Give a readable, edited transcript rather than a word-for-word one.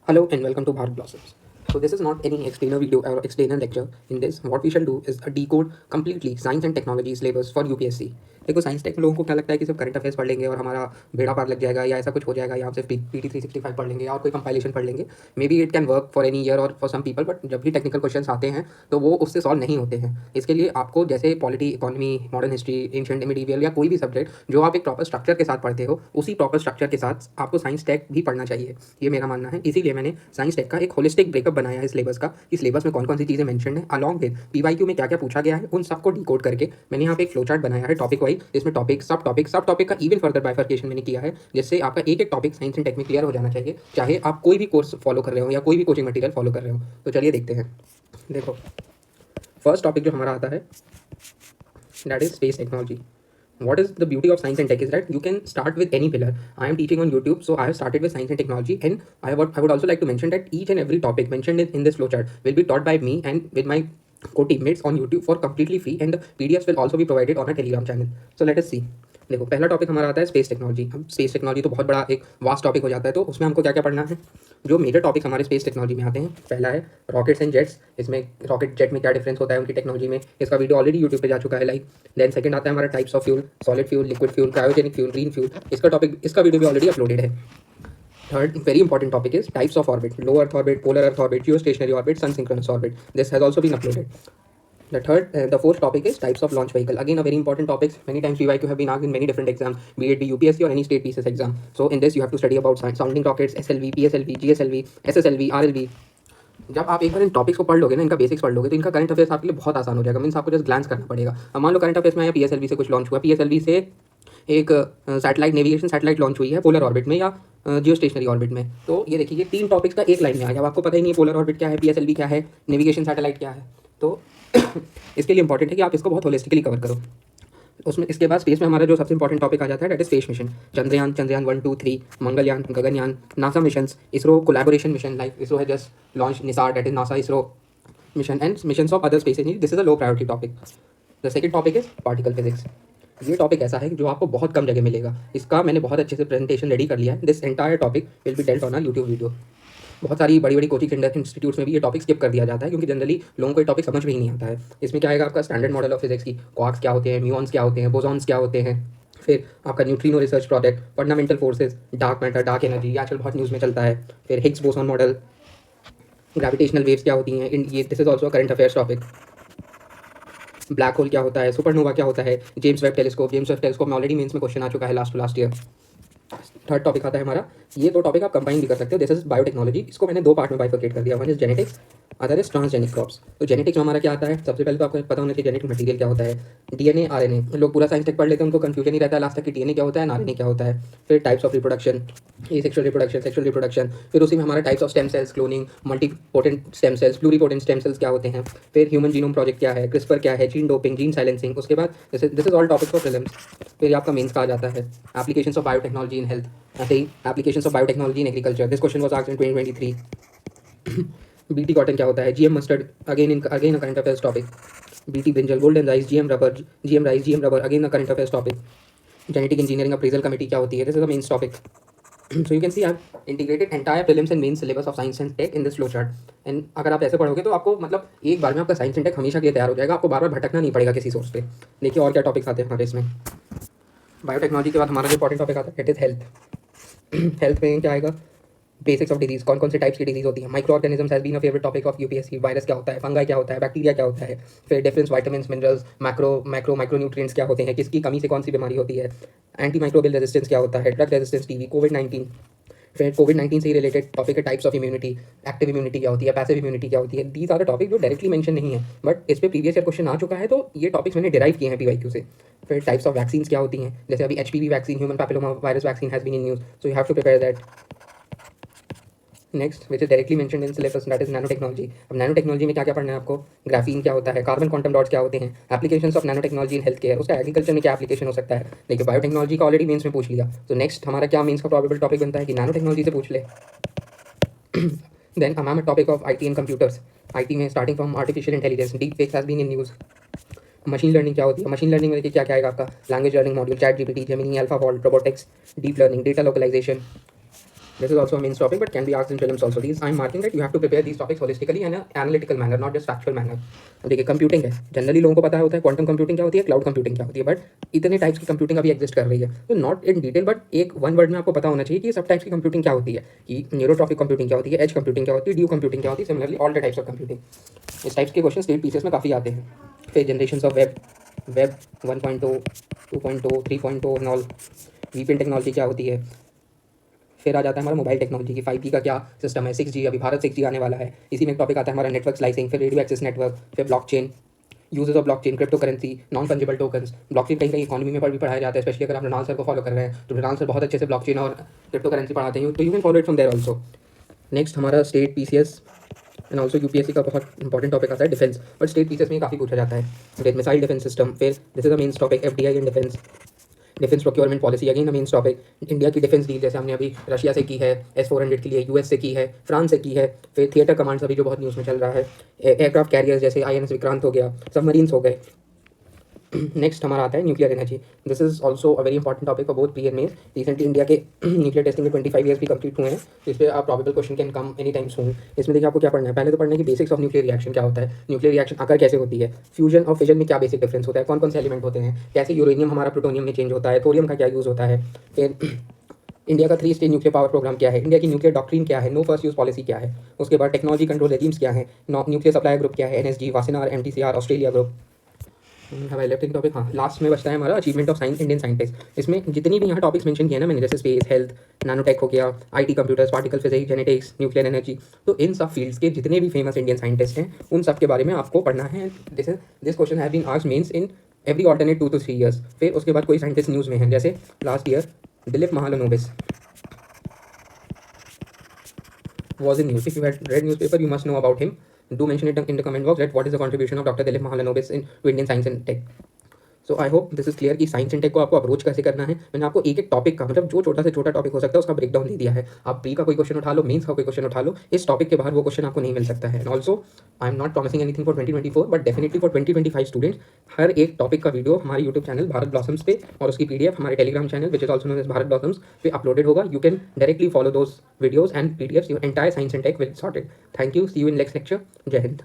Hello and welcome to Bharat Blossoms. So this is not any explainer video or explainer lecture. In this, what we shall do is a decode completely science and technology syllabus for UPSC. देखो science tech में लोगों को क्या लगता है कि सिर्फ current affairs पढ़ लेंगे और हमारा बेड़ा पार लग जाएगा या ऐसा कुछ हो जाएगा या हम सिर्फ PT 365 पढ़ लेंगे या और कोई कंपाइलेशन पढ़ लेंगे. May be it can work for any year और फॉर सम पीपल, बट जब भी टेक्निकल क्वेश्चन आते हैं तो वो उससे सॉल्व नहीं होते हैं. इसके लिए आपको जैसे polity, economy, modern history, ancient medieval या कोई भी सब्जेक्ट जो आप एक प्रॉपर स्ट्रक्चर के साथ पढ़ते हो, उसी प्रॉपर स्ट्रक्चर के साथ आपको साइंस टेक भी पढ़ना चाहिए. ये मेरा मानना है. इसीलिए मैंने साइंस टेक का एक होलिस्टिक ब्रेकअप बनाया है सिलेबस का. इस सिलेबस में कौन कौन सी चीज़ें मेंशन है, अलॉन्ग विद PYQ में क्या क्या पूछा गया है, उन सबको डिकोड करके मैंने यहाँ पे एक फ्लो चार्ट बनाया है टॉपिक वाइज, जिसमें टॉपिक सब टॉपिक का इवन फर्दर बाइफर्केशन मैंने किया है, जिससे आपका एक एक टॉपिक साइंस एंड टेक में क्लियर हो जाना चाहिए, चाहे आप कोई भी कोर्स फॉलो कर रहे हो या कोई भी कोचिंग मटेरियल फॉलो कर रहे हो. तो चलिए देखते हैं. देखो, फर्स्ट टॉपिक जो हमारा आता है that is space technology. What is the beauty of science and tech is that you can start with any pillar. I am teaching on YouTube, so I have started with science and technology, and I would also like to mention that each and every topic mentioned in this flowchart will be taught by me and with my co-teammates on YouTube for completely free, and the PDFs will also be provided on our Telegram channel. So let us see. देखो, पहला topic हमारा आता है space technology. अब space technology तो बहुत बड़ा एक वास्ट टॉपिक हो जाता है, तो उसमें हमको क्या क्या पढ़ना है. जो मेजर टॉपिक हमारे स्पेस टेक्नोलॉजी में आते हैं, पहला है रॉकेट्स एंड जेट्स. इसमें रॉकेट जेट में क्या डिफरेंस होता है उनकी टेक्नोलॉजी में, इसका वीडियो ऑलरेडी यूट्यूब पे जा चुका है लाइक. देन सेकंड आता है हमारा types of fuel, solid fuel, liquid fuel, cryogenic fuel, green fuel. इसका वीडियो भी ऑलरेडी अपलोडेड है. Third, very important topic is types of orbit: low Earth orbit, polar Earth orbit, geostationary orbit, sun synchronous orbit. This has also been uploaded. The fourth topic is types of launch vehicle. Again, a very important topic. Many times PYQ have been asked in many different exams, be it UPSC or any state PCS exam. So in this, you have to study about sounding rockets, SLV, PSLV, GSLV, SSLV, RLV. जब आप एक बार इन topics को पढ़ लोगे ना, इनका basics पढ़ लोगे, तो इनका करंट अफेयर्स आपके लिए बहुत आसान हो जाएगा. मीन्स आपको जस्ट ग्लांस करना पड़ेगा. अब मान लो करंट अफेयर्स में आया PSLV से कुछ लॉन्च हुआ, PSLV से एक सैटेलाइट नेविगेशन सैटेलाइट लॉन्च हुई है पोलर ऑर्बिट में या जियो स्टेशनरी ऑर्बिट में. तो ये देखिए, ये तीन टॉपिक्स का एक लाइन में आ गया. अब आपको पता ही नहीं है पोलर ऑर्बिट क्या है, PSLV क्या है, नेविगेशन सैटेलाइट क्या है. तो इसके लिए इंपॉर्टेंट है कि आप इसको बहुत होलिस्टिकली कवर करो. उसमें इसके बाद स्पेस में हमारा जो सबसे इंपॉर्टेंट टॉपिक आ जाता है that is space mission. Chandrayaan 1, 2, 3, Mangalyaan, Gaganyaan, NASA missions, ISRO collaboration mission like ISRO है just launch NISAR that is NASA ISRO mission and missions of other space agency. This is a low priority topic. The second topic is particle physics. ये topic ऐसा है जो आपको बहुत कम जगह मिलेगा. इसका मैंने बहुत अच्छे से प्रेजेंटेशन रेडी कर लिया है. This entire topic will be dealt on a YouTube video. बहुत सारी बड़ी बड़ी कोचिंग इंस्टीट्यूट्स में भी ये टॉपिक स्किप कर दिया जाता है, क्योंकि जनरली लोगों को ये टॉपिक समझ में ही नहीं आता है. इसमें क्या आएगा आपका स्टैंडर्ड मॉडल ऑफ फिजिक्स की, क्वार्क्स क्या होते हैं, म्यूऑन्स क्या होते हैं, बोसॉन्स क्या होते हैं, फिर आपका neutrino research project, fundamental forces, dark matter, dark energy, आजकल बहुत न्यूज़ में चलता है, फिर Higgs boson model, gravitational waves क्या होती हैं, ये this is also current affairs topic. Black hole क्या होता है, सुपरनोवा क्या होता है, जेम्स वेब टेलीस्कोप में ऑलरेडी मेंस में क्वेश्चन आ चुका है लास्ट ईयर. थर्ड टॉपिक आता है हमारा, ये दो टॉपिक आप कंबाइन भी कर सकते हो. This is biotechnology. इसको मैंने दो पार्ट में बाइफरकेट कर दिया. One is genetics, other is transgenic crops. तो जेनेटिक्स में हमारा क्या आता है, सबसे पहले तो आपको पता होना चाहिए जेनेटिक मटेरियल क्या होता है. DNA, RNA. लोग पूरा साइंस टेक पढ़ लेते हैं, उनको कंफ्यूजन ही रहता है लास्ट तक कि DNA क्या होता है, RNA क्या होता है. फिर टाइप्स ऑफ रिप्रोडक्शन, ये सेक्सुअल रिप्रोडक्शन. फिर उसी में हमारा types of stem cells, cloning, multipotent stem cells, pluripotent stem cells क्या होते हैं. फिर ह्यूमन जीनोम प्रोजेक्ट क्या है, क्रिस्पर क्या है, जीन डोपिंग, जीन साइलेंसिंग. उसके बाद this is all topics for prelims. फिर आपका मेंस का आ जाता है applications of biotechnology in health. ऐसे ही applications of biotechnology in agriculture. This question was asked in 2023. BT cotton क्या होता है, GM mustard, again a current affairs topic. BT brinjal, golden rice, GM rubber, GM rubber, again a current affairs topic. Genetic engineering appraisal committee क्या होती है, this is the mains topic. So you can see I've integrated entire prelims and mains syllabus of science and tech in this flowchart. And अगर आप ऐसे पढ़ोगे तो आपको मतलब एक बार में आपका साइंस एंड टेक हमेशा के लिए तैयार हो जाएगा. आपको बार बार भटकना नहीं पड़ेगा किसी सोर्स पे. देखिए और क्या टॉपिक्स आते हैं हमारे इसमें. बायोटेक्नोलॉजी के बाद हमारा जो इंपॉर्टेंट टॉपिक आता है इट इज हेल्थ. हेल्थ में क्या आएगा, बेसिक्स ऑफ डिजीज, कौन कौन से टाइप्स की डिजीज होती है. Micro organisms has been a favourite topic of UPSC. Virus क्या होता है, फंगाई क्या होता है, बैक्टीरिया क्या होता है. फिर difference vitamin, minerals, micro nutrients क्या होते हैं, किसकी कमी से कौन सी बीमारी होती है. एंटी माइक्रोबियल रेजिस्टेंस क्या होता है, ड्रग रेजिस्टेंस, TB, कोविड-19. फिर कोविड-19 से ही रिलेटेड टॉपिक है types of immunity, active immunity क्या होती है, पैसिव इम्यूनिटी क्या होती है. दीज आर द टॉपिक जो डायरेक्टली मेंशन नहीं है, बट इस पर प्रीवियस ईयर क्वेश्चन आ चुका है, तो ये टॉपिक्स मैंने डिराइव किए हैं PYQ से. फिर टाइप्स ऑफ वैक्सीन क्या होती हैं, जैसे अभी HPV vaccine, human papilloma virus vaccine has been in news, so you have to prepare that. Next which is directly mentioned in syllabus that is nano technology. अब nano technology में क्या क्या पढ़ना है आपको, ग्राफीन क्या होता है, कार्बन क्वांटम डॉट्स क्या होते हैं, applications of nano technology in health care, उसका एग्रीकल्चर में क्या एप्लीकेशन हो सकता है. देखिए बायोटेक्नोलॉजी का ऑलरेडी मेंस में पूछ लिया, तो नेक्स्ट हमारा क्या मेंस का प्रोबेबल टॉपिक बनता है कि नैनो टेक्नोलॉजी से पूछ ले. Then main topic of IT and computers. IT में starting from artificial intelligence, deep fakes has been in news. Machine learning क्या होती है, मशीन लर्निंग में देखिए क्या क्या आएगा आपका, language learning module, ChatGPT, Gemini, AlphaFold, robotics, deep learning, data localisation. This is also a main topic, but can be asked in prelims also. These I'm marking that you have to prepare these topics holistically in an analytical manner, not just factual manner. अब देखिए computing है, generally लोगों को पता होता है quantum computing क्या होती है, क्लाउड कंप्यूटिंग क्या होती है, बट इतने टाइप्स की कंप्यूटिंग अभी एग्जिस्ट कर रही है, तो नॉट इन डिटेल बट एक वन वर्ड में आपको पता होना चाहिए कि सब टाइप्स की कंप्यूटिंग क्या होती है, कि न्यूरोट्रॉपिक कंप्यूटिंग क्या होती है, एज कंप्यूटिंग क्या होती है, ड्यू कंप्यूटिंग क्या होती है, similarly all the types of computing. इस टाइप्स के क्वेश्चन स्टेट पीसीएस में काफ़ी आते हैं। फिर generation of web, web 1.0, 2.0, 3.0 and all, VPN technology क्या होती है। फिर आ जाता है हमारा मोबाइल टेक्नोलॉजी की 5G का क्या सिस्टम है, 6G, अभी भारत 6G आने वाला है। इसी में एक टॉपिक आता है हमारा नेटवर्क स्लाइसिंग, फिर रेडियो एक्सेस नेटवर्क, फिर blockchain, uses of blockchain, crypto currency, non fungible tokens. Blockchain कहीं कहीं इकोनॉमी में भी पढ़ाया जाता है, स्पेशली अगर आप मृणाल सर को फॉलो कर रहे हैं तो मृणाल सर बहुत अच्छे से ब्लॉकचेन और क्रिप्टो करेंसी पढ़ाते हैं, तो you can follow it from there also. Next हमारा state PCS and also UPSC का बहुत इंपॉर्टेंट टॉपिक आता है डिफेंस, बट स्टेट पीसीएस में काफ़ी पूछा जाता है। फिर मिसाइल डिफेंस सिस्टम, फिर this is the main topic FDI in defence, defence procurement policy again the main topic. India की डिफेंस डील जैसे हमने अभी रशिया से की है, S-400 के लिए, यूएस से की है, फ्रांस से की है। फिर थिएटर कमांड्स अभी जो बहुत न्यूज़ में चल रहा है, एयरक्राफ्ट कैरियर्स जैसे INS विक्रांत हो गया, सबमरीन्स हो गए। नेक्स्ट हमारा आता है nuclear energy. This is also a very important topic for both pre and mains. Recently India के न्यूक्लियर टेस्टिंग में 25 ईयर्स भी कंप्लीट हुए हैं, तो इस पर आप probable question can come any time soon. इसमें देखिए आपको क्या पढ़ना है, पहले तो पढ़ना है कि बेसिक्स ऑफ न्यूक्लियर रिएक्शन क्या होता है, न्यूक्लियर रिएक्शन आकर कैसे होती है, फ्यूजन और फिजन में क्या बेसिक डिफरेंस होता है, कौन कौन से एलिमेंट होते हैं, कैसे यूरेनियम हमारा प्लूटोनियम में चेंज होता है, थोरियम का क्या यूज़ होता है। फिर इंडिया का 3 स्टेज न्यूक्लियर पावर प्रोग्राम क्या है, इंडिया की न्यूक्लियर डॉक्ट्रिन क्या है, नो फर्स्ट यूज पॉलिसी क्या है, उसके बाद टेक्नोलॉजी कंट्रोल रेजिम्स क्या है, न्यूक्लियर सप्लाई ग्रुप क्या है, NSG, Wassenaar, MTCR, Australia group. हमारा इलेक्ट्रिक टॉपिक, हाँ लास्ट में बचता है हमारा achievement of science Indian scientist. इसमें जितनी भी यहाँ टॉपिक्स मेंशन किए ना मैंने, जैसे स्पेस, हेल्थ, नैनोटेक हो गया, IT computers, particle physics, genetics, nuclear energy, तो इन सब फील्ड्स के जितने भी फेमस इंडियन साइंटिस्ट हैं उन सब के बारे में आपको पढ़ना है। This question have been asked mains in every alternate 2 to 3 years. फिर उसके बाद कोई साइंटिस्ट न्यूज़ में है, जैसे last year Dilip Mahalanobis was in news. If you had read newspaper, you must know about him. Do mention it in the comment box that what is the contribution of Dr. Dilip Mahalanobis to Indian science and tech. So I hope this is clear कि science and take को आपको approach कैसे करना है। मैंने आपको एक एक टॉपिक का, मतलब जो छोटा से छोटा टॉपिक हो सकता है उसका ब्रेकडाउन दे दिया है। आप प्री का कोई क्वेश्चन उठा लो, मेंस का कोई क्वेश्चन उठा लो, इस टॉपिक के बाहर वो क्वेश्चन आपको नहीं मिल सकता है। And also I am not promising anything for 2024, but definitely for 2025 students हर एक टॉपिक का वीडियो हमारे यूट्यूब चैनल भारत ब्लॉसम्स पे और उसकी PDF हमारे telegram channel which is also known as Bharat blossoms पे अपलोडेड होगा। You can directly follow those videos and PDFs, your entire science and tech will sorted. Thank you, see you in next lecture. जय हिंद।